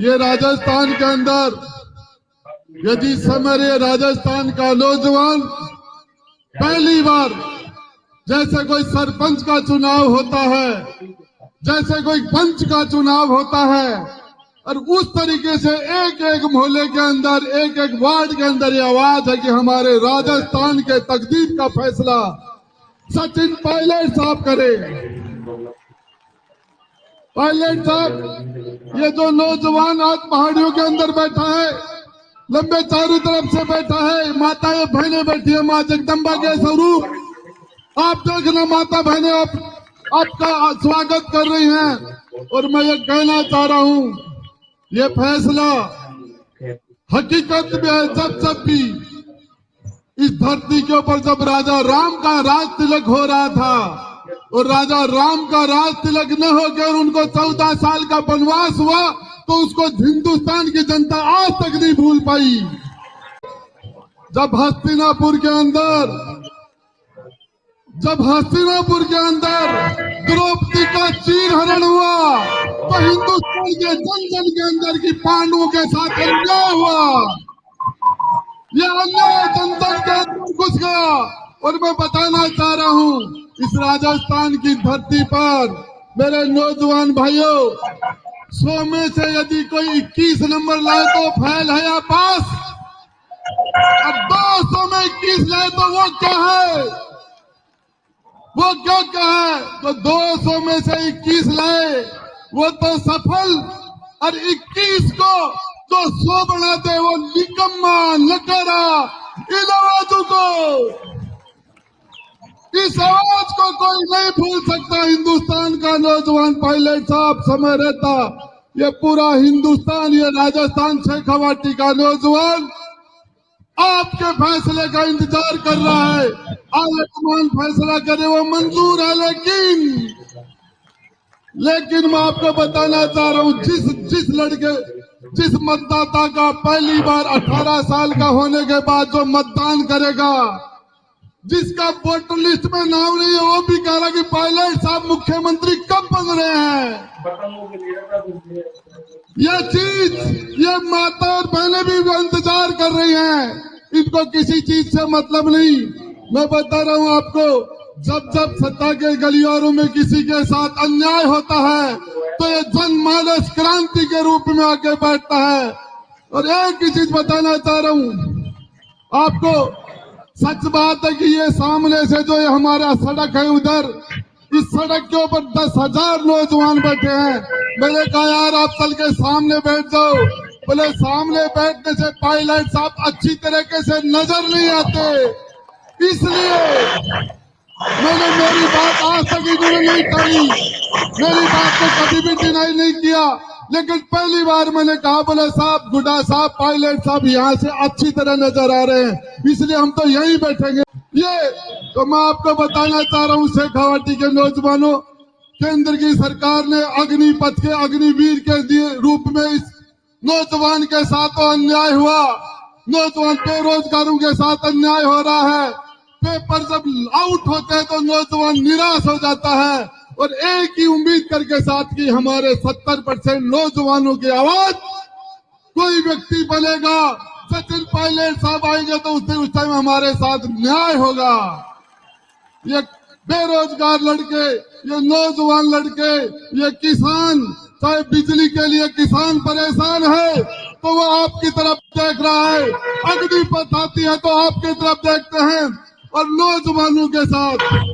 ये राजस्थान के अंदर यदि समय राजस्थान का नौजवान पहली बार जैसे कोई सरपंच का चुनाव होता है, जैसे कोई पंच का चुनाव होता है, और उस तरीके से एक एक मोहल्ले के अंदर, एक एक वार्ड के अंदर ये आवाज है कि हमारे राजस्थान के तकदीर का फैसला सचिन पायलट साहब करे। पायलट साहब, ये जो नौजवान आज पहाड़ियों के अंदर बैठा है, लंबे चारों तरफ से बैठा है, माताएं बहनें बैठी है, मां जगदम्बा के स्वरूप आप देखना, माता बहनें आपका स्वागत कर रही हैं। और मैं ये कहना चाह रहा हूं, ये फैसला हकीकत में है। जब भी इस धरती के ऊपर जब राजा राम का राज तिलक हो रहा था और राजा राम का राज तिलक न होकर उनको 14 साल का वनवास हुआ, तो उसको हिंदुस्तान की जनता आज तक नहीं भूल पाई। जब हस्तिनापुर के अंदर द्रौपदी का चीरहरण हुआ, तो हिंदुस्तान के जन जन के अंदर की पांडवों के साथ अन्याय हुआ। यह अन्याय जन जन के अंदर घुस गया। और मैं बताना चाह रहा हूं, इस राजस्थान की धरती पर मेरे नौजवान भाइयों, 100 में से यदि कोई 21 नंबर लाए तो फेल है या पास। अब 200 में 21 लाए तो वो क्या है, वो क्या है? तो 200 में से 21 लाए वो तो सफल, और 21 को जो 100 बनाते वो निकम्मा नकारा। इन आवाजों को, इस आवाज को कोई नहीं भूल सकता। हिंदुस्तान का नौजवान पायलट साहब, समय रहता ये पूरा हिंदुस्तान, ये राजस्थान शेखावाटी का नौजवान आपके फैसले का इंतजार कर रहा है। आलमान फैसला करे वो मंजूर है, लेकिन मैं आपको बताना चाह रहा हूं, जिस मतदाता का पहली बार 18 साल का होने के बाद जो मतदान करेगा, जिसका वोटर लिस्ट में नाम नहीं है, वो भी कह रहा कि पायलट साहब मुख्यमंत्री कब बन रहे हैं। ये माता और बहनें भी इंतजार कर रही हैं। इनको किसी चीज से मतलब नहीं। मैं बता रहा हूं आपको, जब सत्ता के गलियारों में किसी के साथ अन्याय होता है, तो ये जनमानस क्रांति के रूप में आके बैठता है। और एक ही चीज बताना चाह रहा हूं आपको, सच बात है कि ये सामने से जो ये हमारा सड़क है, उधर इस सड़क के ऊपर 10,000 नौजवान बैठे हैं। मैंने कहा यार आप चल के सामने बैठ जाओ। बोले सामने बैठने से पायलट साहब अच्छी तरीके से नजर नहीं आते, इसलिए मैंने मेरी बात आज तक इन्होंने नहीं टाली, मेरी बात को कभी भी डिनाई नहीं किया। लेकिन पहली बार मैंने कहा, बोले साहब, गुड्डा साहब, पायलट साहब यहाँ से अच्छी तरह नजर आ रहे हैं, इसलिए हम तो यहीं बैठेंगे। ये तो मैं आपको बताना चाह रहा हूँ, शेखावाटी के नौजवानों, केंद्र की सरकार ने अग्निपथ के अग्निवीर के रूप में इस नौजवान के साथ तो अन्याय हुआ, नौजवान बेरोजगारों के साथ अन्याय हो रहा है। पेपर जब आउट होते हैं तो नौजवान निराश हो जाता है, और एक ही उम्मीद करके साथ की हमारे 70% नौजवानों की आवाज कोई व्यक्ति बनेगा, सचिन पायलट साहब आएंगे तो उस टाइम हमारे साथ न्याय होगा। ये बेरोजगार लड़के, ये नौजवान लड़के, ये किसान, चाहे बिजली के लिए किसान परेशान है तो वो आपकी तरफ देख रहा है, अग्निपथ आती है तो आपकी तरफ देखते हैं, और नौजवानों के साथ